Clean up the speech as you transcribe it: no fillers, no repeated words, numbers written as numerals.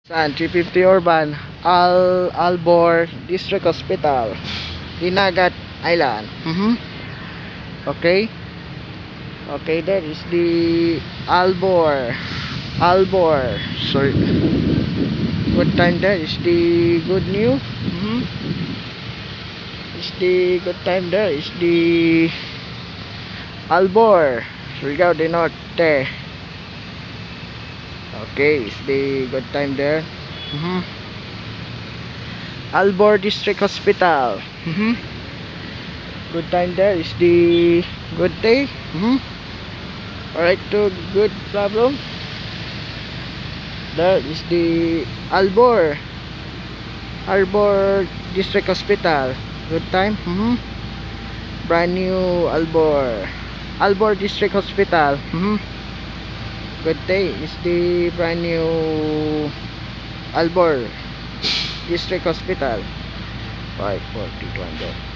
Saan? 350 Urban, Albor District Hospital, Dinagat Island. Okay. Okay, that is the Albor. Sorry. Good time there is the good news. Is the good time there is the Albor, Surigao del Norte. Okay, it's the good time there. Albor District Hospital. Good time there is the good day. Alright, to good problem. There is the Albor District Hospital. Good time. Brand new Albor District Hospital. Good day is the brand new Albor District Hospital. 542.